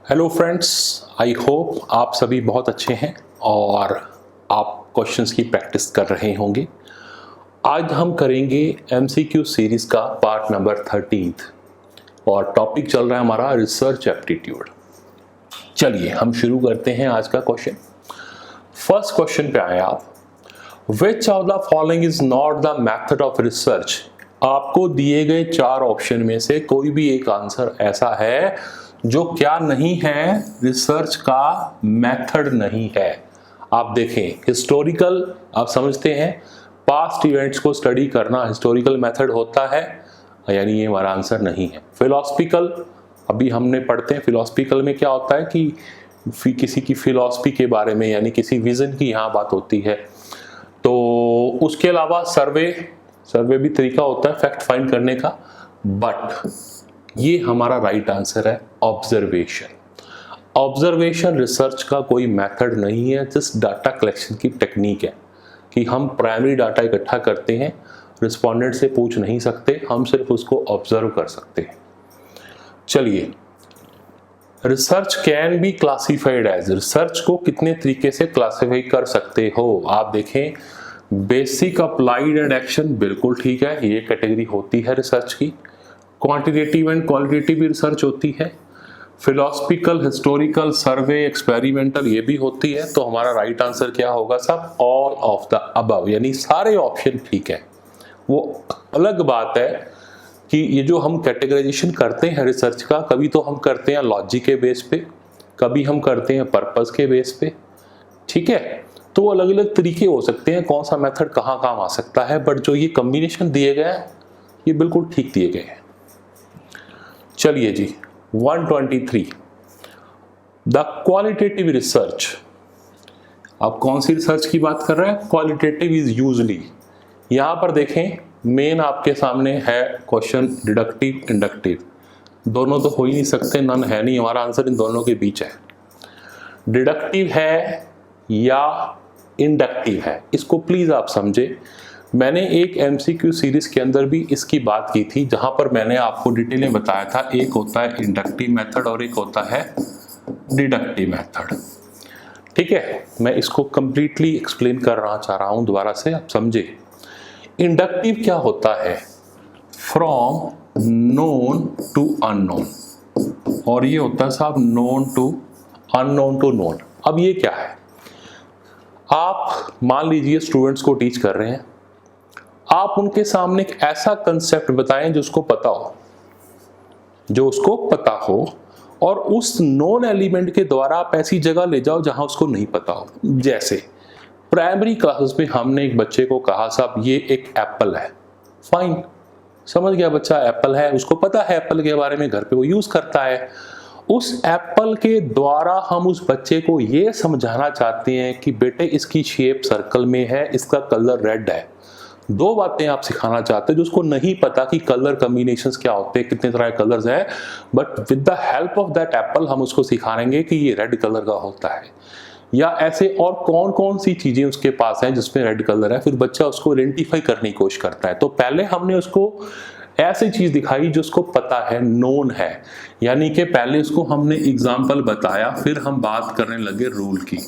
Hello friends, I hope आप सभी बहुत अच्छे हैं और आप क्वेश्चंस की प्रैक्टिस कर रहे होंगे। आज हम करेंगे एमसीक्यू सीरीज़ का पार्ट नंबर 13 और टॉपिक चल रहा है हमारा रिसर्च एप्टीट्यूड। चलिए हम शुरू करते हैं आज का क्वेश्चन। फर्स्ट क्वेश्चन पे आए आप। Which of the following is not the method of research. आपको दिए गए 4 ऑप्शन में से कोई भी एक आंसर ऐसा है जो क्या नहीं है, रिसर्च का मेथड नहीं है। आप देखें, हिस्टोरिकल आप समझते हैं, पास्ट इवेंट्स को स्टडी करना हिस्टोरिकल मेथड होता है, यानी ये हमारा आंसर नहीं है। फिलॉसफिकल, अभी हमने पढ़ते हैं फिलॉसफिकल में क्या होता है कि किसी की फिलॉसफी के बारे में यानी किसी विजन की यहाँ बात होती है। तो उसके अलावा सर्वे भी तरीका होता है फैक्ट फाइंड करने का, बट ये हमारा राइट आंसर है ऑब्जर्वेशन। ऑब्जर्वेशन रिसर्च का कोई मेथड नहीं है, जस्ट डाटा कलेक्शन की टेक्निक है कि हम प्राइमरी डाटा इकट्ठा करते हैं, रिस्पोंडेंट से पूछ नहीं सकते, हम सिर्फ उसको ऑब्जर्व कर सकते हैं। चलिए, research can be classified as, research को कितने तरीके से क्लासिफाई कर सकते हो। आप देखें, बेसिक, अप्लाइड एंड एक्शन, बिल्कुल ठीक है, ये कैटेगरी होती है रिसर्च की। क्वांटिटेटिव एंड क्वालिटेटिव रिसर्च होती है। फिलोसफिकल, हिस्टोरिकल, सर्वे, एक्सपेरिमेंटल, ये भी होती है। तो हमारा राइट आंसर क्या होगा साहब, ऑल ऑफ द अबव, यानी सारे ऑप्शन ठीक है। वो अलग बात है कि ये जो हम कैटेगराइजेशन करते हैं रिसर्च का, कभी तो हम करते हैं लॉजिक के बेस पे, कभी हम करते हैं पर्पस के बेस पे, ठीक है। तो अलग अलग तरीके हो सकते हैं कौन सा मेथड कहाँ काम आ सकता है, बट जो ये कॉम्बिनेशन दिए गए हैं ये बिल्कुल ठीक दिए गए हैं। चलिए जी, 123, द क्वालिटेटिव रिसर्च। अब कौन सी रिसर्च की बात कर रहे हैं, क्वालिटेटिव इज यूजली। यहां पर देखें, मेन आपके सामने है क्वेश्चन डिडक्टिव इंडक्टिव, दोनों तो हो ही नहीं सकते, नन है नहीं, हमारा आंसर इन दोनों के बीच है। डिडक्टिव है या इंडक्टिव है, इसको प्लीज आप समझे। मैंने एक एमसीक्यू सीरीज के अंदर भी इसकी बात की थी, जहां पर मैंने आपको डिटेल में बताया था, एक होता है इंडक्टिव मेथड और एक होता है डिडक्टिव मेथड। ठीक है, मैं इसको कंप्लीटली एक्सप्लेन करना चाह रहा हूं दोबारा से, आप समझे। इंडक्टिव क्या होता है, फ्रॉम नोन टू अननोन, और ये होता है साहब known to unknown to known. अब ये क्या है, आप मान लीजिए स्टूडेंट्स को टीच कर रहे हैं, आप उनके सामने एक ऐसा कंसेप्ट बताएं जो उसको पता हो, और उस नॉन एलिमेंट के द्वारा आप ऐसी जगह ले जाओ जहां उसको नहीं पता हो। जैसे प्राइमरी क्लासेस में हमने एक बच्चे को कहा, साहब ये एक एप्पल है, फाइन, समझ गया बच्चा एप्पल है, उसको पता है एप्पल के बारे में, घर पे वो यूज करता है। उस एप्पल के द्वारा हम उस बच्चे को ये समझाना चाहते हैं कि बेटे इसकी शेप सर्कल में है, इसका कलर रेड है। 2 बातें आप सिखाना चाहते हैं जो उसको नहीं पता कि कलर कॉम्बिनेशंस क्या होते हैं, कितने तरह के कलर्स हैं, but with the help of that Apple हम उसको सिखाएंगे कि ये रेड कलर का होता है, या ऐसे और कौन कौन सी चीजें उसके पास हैं जिसमें रेड कलर है। फिर बच्चा उसको आइडेंटिफाई करने की कोशिश करता है। तो पहले हमने उसको ऐसी चीज दिखाई जो उसको पता है, नोन है, यानी कि पहले उसको हमने एग्जाम्पल बताया, फिर हम बात करने लगे रूल की।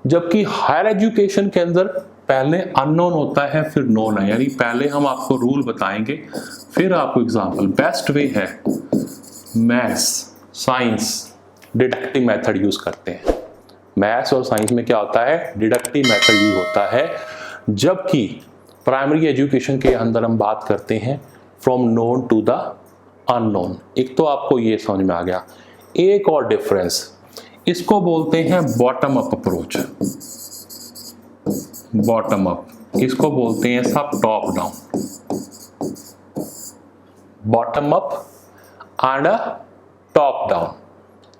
जबकि हायर एजुकेशन के अंदर पहले अननोन होता है फिर नोन है, यानी पहले हम आपको रूल बताएंगे फिर आपको एग्जाम्पल। बेस्ट वे है maths, science, deductive method use करते हैं। मैथ्स और साइंस में क्या होता है, डिडक्टिव मेथड यूज होता है, जबकि प्राइमरी एजुकेशन के अंदर हम बात करते हैं from known to the unknown. एक तो आपको ये समझ में आ गया। एक और डिफरेंस, इसको बोलते हैं bottom up approach, bottom up, इसको बोलते हैं सब top down. Bottom up and top down,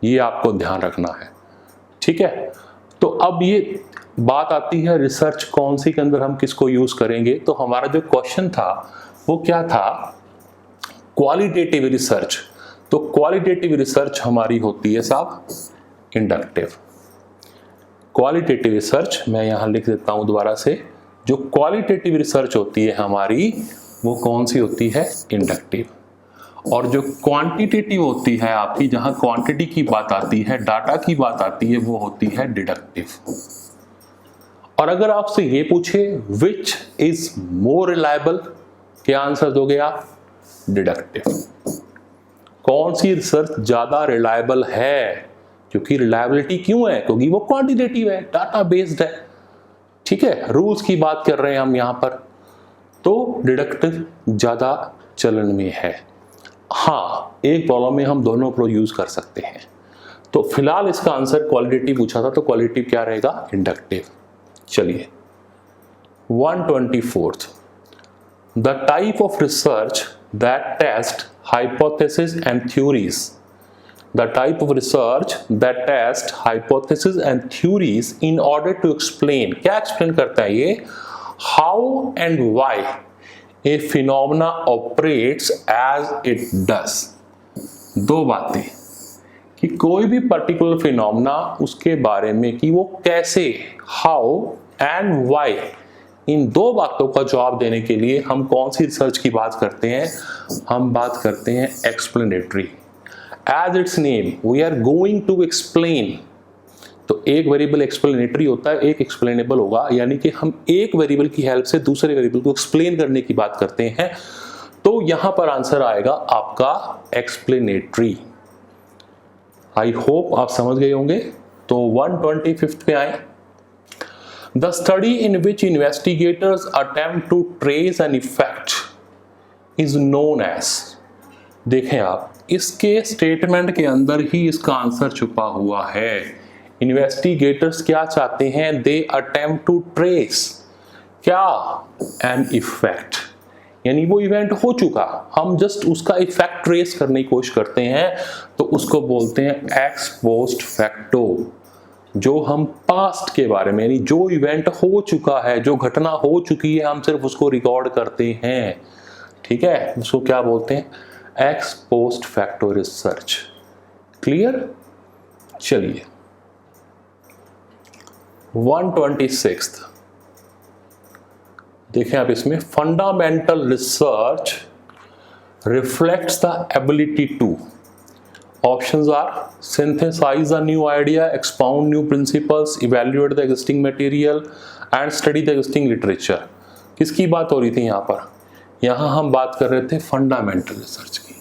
ये आपको ध्यान रखना है, ठीक है। तो अब ये बात आती है रिसर्च कौन सी के अंदर हम किसको यूज करेंगे। तो हमारा जो क्वेश्चन था वो क्या था, क्वालिटेटिव रिसर्च। तो क्वालिटेटिव रिसर्च हमारी होती है साहब इंडक्टिव। क्वालिटेटिव रिसर्च मैं यहां लिख देता हूं दोबारा से, जो क्वालिटेटिव रिसर्च होती है हमारी वो कौन सी होती है, इंडक्टिव। और जो क्वांटिटेटिव होती है आपकी, जहां क्वांटिटी की बात आती है, डाटा की बात आती है, वो होती है डिडक्टिव। और अगर आपसे ये पूछे विच इज मोर रिलायबल, क्या आंसर दोगे आप? डिडक्टिव। कौन सी रिसर्च ज्यादा रिलायबल है? क्योंकि रिलायबिलिटी क्यों है? क्योंकि वो क्वांटिटेटिव है, डाटा बेस्ड है, ठीक है, रूल्स की बात कर रहे हैं हम यहां पर, तो डिडक्टिव ज्यादा चलन में है। हाँ, एक प्रॉब्लम में हम दोनों को यूज कर सकते हैं। तो फिलहाल इसका आंसर क्वालिटेटिव पूछा था, तो क्वालिटेटिव क्या रहेगा? इंडक्टिव। चलिए 124th, the type of research that test hypothesis and theories, the type of research that test hypothesis and theories in order to explain, क्या explain करता है ये? How and why a phenomena operates as it does। दो बातें कि कोई भी particular phenomena, उसके बारे में कि वो कैसे, how and why, इन दो बातों का जवाब देने के लिए हम कौन सी रिसर्च की बात करते हैं? हम बात करते हैं explanatory. As its name, we are going to explain। तो एक वेरिएबल एक्सप्लेनेटरी होता है, एक एक्सप्लेनेबल होगा, यानी कि हम एक वेरिएबल की हेल्प से दूसरे वेरिएबल को एक्सप्लेन करने की बात करते हैं। तो यहां पर आंसर आएगा आपका एक्सप्लेनेटरी। आई होप आप समझ गए होंगे। तो 125th पे आए। The study in which investigators attempt to trace an effect is known as. देखें आप, इसके स्टेटमेंट के अंदर ही इसका आंसर छुपा हुआ है। इन्वेस्टिगेटर्स क्या चाहते हैं? दे अटेम्प्ट टू ट्रेस क्या? एन इफेक्ट, यानी वो इवेंट हो चुका, हम जस्ट उसका इफेक्ट ट्रेस करने की कोशिश करते हैं, तो उसको बोलते हैं एक्स पोस्ट फैक्टो। जो हम पास्ट के बारे में, यानी जो इवेंट हो चुका है, जो घटना हो चुकी है, हम सिर्फ उसको रिकॉर्ड करते हैं, ठीक है, उसको क्या बोलते हैं? Ex post facto research. Clear? चलिए 126th देखें आप, इसमें fundamental research reflects the ability to, options are synthesize a new idea, expound new principles, evaluate the existing material and study the existing literature. किसकी बात हो रही थी यहाँ पर? यहाँ हम बात कर रहे थे फंडामेंटल रिसर्च की।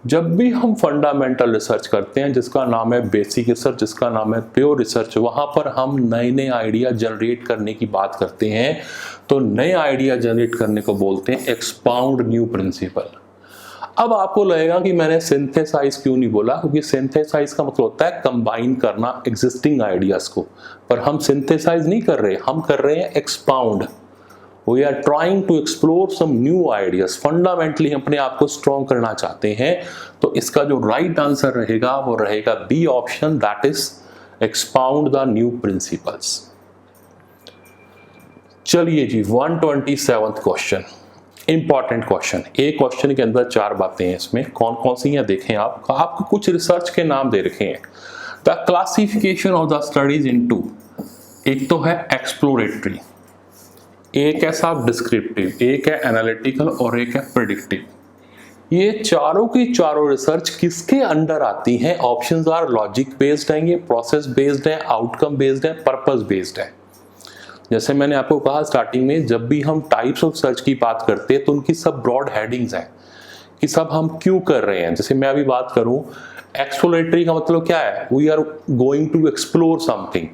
जब भी हम फंडामेंटल रिसर्च करते हैं, जिसका नाम है बेसिक रिसर्च, जिसका नाम है प्योर रिसर्च, वहां पर हम नए नए आइडिया जनरेट करने की बात करते हैं। तो नए आइडिया जनरेट करने को बोलते हैं एक्सपाउंड न्यू प्रिंसिपल। अब आपको लगेगा कि मैंने सिंथेसाइज क्यों नहीं बोला, क्योंकि सिंथेसाइज का मतलब होता है कंबाइन करना एग्जिस्टिंग आइडियाज को, पर हम सिंथेसाइज नहीं कर रहे, हम कर रहे हैं expound. We are trying to explore some new ideas। Fundamentally अपने आप को स्ट्रॉन्ग करना चाहते हैं। तो इसका जो राइट आंसर रहेगा वो रहेगा B option, that is expound the new principles. चलिए जी 127th क्वेश्चन, इंपॉर्टेंट क्वेश्चन। एक क्वेश्चन के अंदर चार बातें हैं, इसमें कौन कौन सी हैं देखें आप। आपको कुछ रिसर्च के नाम दे रखे हैं। The classification of the studies into, एक तो है एक्सप्लोरेटरी, एक है साहब डिस्क्रिप्टिव, एक है एनालिटिकल और एक है प्रेडिक्टिव। ये चारों की चारों रिसर्च किसके अंडर आती हैं? ऑप्शंस आर लॉजिक बेस्ड हैं, ये प्रोसेस बेस्ड है, आउटकम बेस्ड है, पर्पस बेस्ड है। जैसे मैंने आपको कहा स्टार्टिंग में, जब भी हम टाइप्स ऑफ सर्च की बात करते हैं तो उनकी सब ब्रॉड हेडिंग्स हैं कि सब हम क्यों कर रहे हैं। जैसे मैं अभी बात करूं, एक्सप्लोरेटरी का मतलब क्या है? We are going to explore something,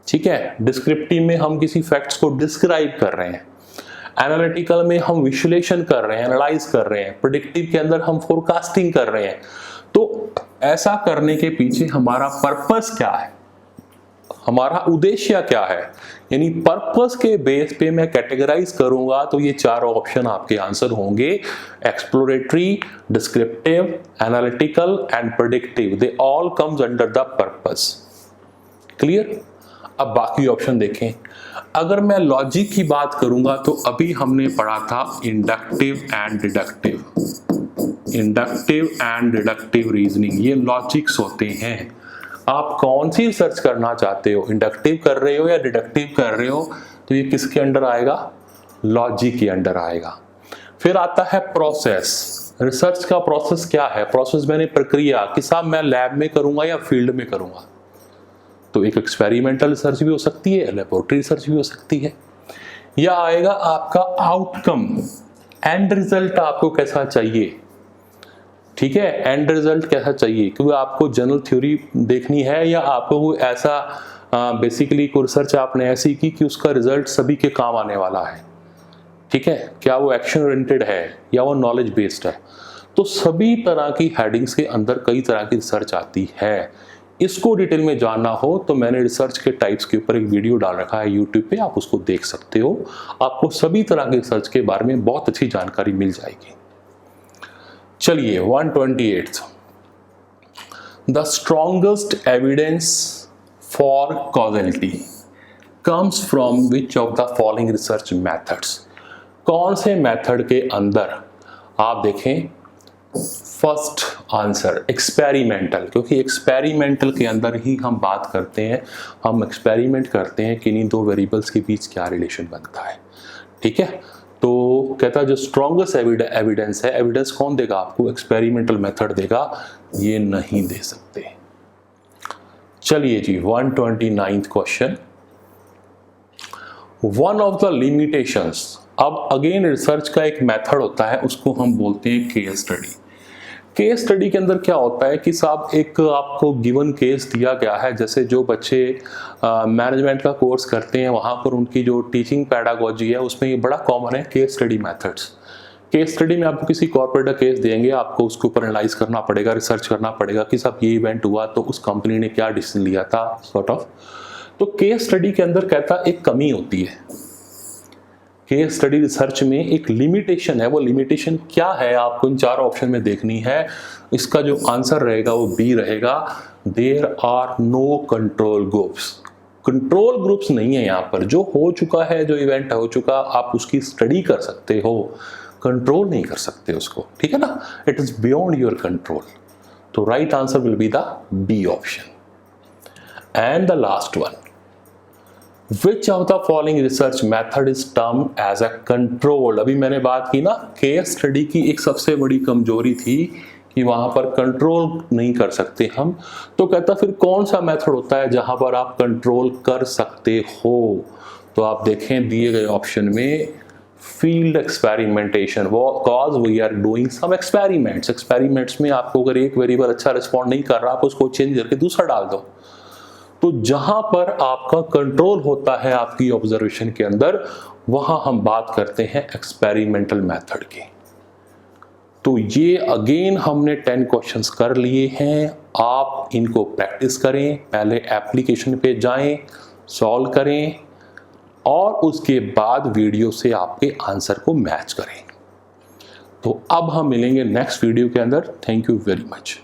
ठीक है। डिस्क्रिप्टिव में हम किसी फैक्ट्स को डिस्क्राइब कर रहे हैं, एनालिटिकल में हम विश्लेषण कर रहे हैं, एनालाइज कर रहे हैं, प्रेडिक्टिव के अंदर हम फोरकास्टिंग कर रहे हैं। तो ऐसा करने के पीछे हमारा पर्पस क्या है, हमारा उद्देश्य क्या है, यानी पर्पस के बेस पे मैं कैटेगराइज करूंगा तो ये चारों ऑप्शन आपके आंसर होंगे। Exploratory, descriptive, analytical and predictive, they all comes under the purpose. Clear? अब बाकी ऑप्शन देखें। अगर मैं लॉजिक की बात करूंगा तो अभी हमने पढ़ा था inductive and deductive, inductive and deductive reasoning, ये लॉजिक्स होते हैं। आप कौन सी रिसर्च करना चाहते हो, इंडक्टिव कर रहे हो या डिडक्टिव कर रहे हो, तो ये किसके अंडर आएगा? लॉजिक के अंडर आएगा। फिर आता है प्रोसेस। रिसर्च का प्रोसेस क्या है? प्रोसेस मैंने प्रक्रिया कि साहब मैं लैब में करूंगा या फील्ड में करूंगा। तो एक एक्सपेरिमेंटल रिसर्च भी हो सकती है, लेबोरेटरी रिसर्च भी हो सकती है। या आएगा आपका आउटकम, एंड रिजल्ट आपको कैसा चाहिए, ठीक है, एंड रिजल्ट कैसा चाहिए, क्योंकि आपको जनरल थ्योरी देखनी है या आपको कोई ऐसा बेसिकली कोई रिसर्च आपने ऐसी की कि उसका रिजल्ट सभी के काम आने वाला है, ठीक है, क्या वो एक्शन ओरिएंटेड है या वो नॉलेज बेस्ड है। तो सभी तरह की हेडिंग्स के अंदर कई तरह की रिसर्च आती है। इसको डिटेल में जानना हो तो मैंने रिसर्च के टाइप्स के ऊपर एक वीडियो डाल रखा है यूट्यूब पे, आप उसको देख सकते हो। आपको सभी तरह के रिसर्च के बारे में बहुत अच्छी जानकारी मिल जाएगी। चलिए 128, the strongest evidence for causality comes from which of the following research methods. कौन से मेथड के अंदर, आप देखें फर्स्ट आंसर एक्सपेरिमेंटल, क्योंकि एक्सपेरिमेंटल के अंदर ही हम बात करते हैं, हम एक्सपेरिमेंट करते हैं कि इन्हीं दो वेरिएबल्स के बीच क्या रिलेशन बनता है, ठीक है। तो कहता है जो स्ट्रॉन्गेस्ट एविडेंस है, एविडेंस कौन देगा आपको? एक्सपेरिमेंटल मेथड देगा, ये नहीं दे सकते। चलिए जी 129th question, one of the limitations. अब अगेन रिसर्च का एक मेथड होता है, उसको हम बोलते हैं केस स्टडी। केस स्टडी के अंदर क्या होता है कि साहब एक आपको गिवन केस दिया गया है, जैसे जो बच्चे मैनेजमेंट का कोर्स करते हैं वहाँ पर उनकी जो टीचिंग पैडागोजी है उसमें ये बड़ा कॉमन है case study methods. Case study में आपको किसी कॉर्पोरेट का केस देंगे, आपको उसके ऊपर एनालाइज करना पड़ेगा, रिसर्च करना पड़ेगा कि साहब ये इवेंट हुआ तो उस कंपनी ने क्या डिसीजन लिया था, सॉर्ट ऑफ। तो केस स्टडी के अंदर कहता एक कमी होती है, केस स्टडी रिसर्च में एक लिमिटेशन है। वो लिमिटेशन क्या है आपको इन चार ऑप्शन में देखनी है। इसका जो आंसर रहेगा वो बी रहेगा, there are no control groups. Control groups नहीं है यहाँ पर, जो हो चुका है, जो इवेंट हो चुका आप उसकी स्टडी कर सकते हो, कंट्रोल नहीं कर सकते उसको, ठीक है ना, it is beyond your control. तो right answer will be the B option. And the last one, Which of the following research method is termed as a control? अभी मैंने बात की ना, केस स्टडी की एक सबसे बड़ी कमजोरी थी कि वहां पर कंट्रोल नहीं कर सकते हम। तो कहता फिर कौन सा मेथड होता है जहां पर आप कंट्रोल कर सकते हो? तो आप देखें दिए गए ऑप्शन में field experimentation, cause we are doing some experiments. Experiments में आपको अगर एक वेरिएबल अच्छा रिस्पॉन्ड नहीं कर रहा, आप उसको चेंज करके दूसरा डाल दो। तो जहां पर आपका कंट्रोल होता है आपकी ऑब्जर्वेशन के अंदर, वहां हम बात करते हैं एक्सपेरिमेंटल मेथड की। तो ये अगेन हमने 10 क्वेश्चंस कर लिए हैं, आप इनको प्रैक्टिस करें, पहले एप्लीकेशन पे जाएं, सॉल्व करें और उसके बाद वीडियो से आपके आंसर को मैच करें। तो अब हम मिलेंगे नेक्स्ट वीडियो के अंदर। Thank you very much.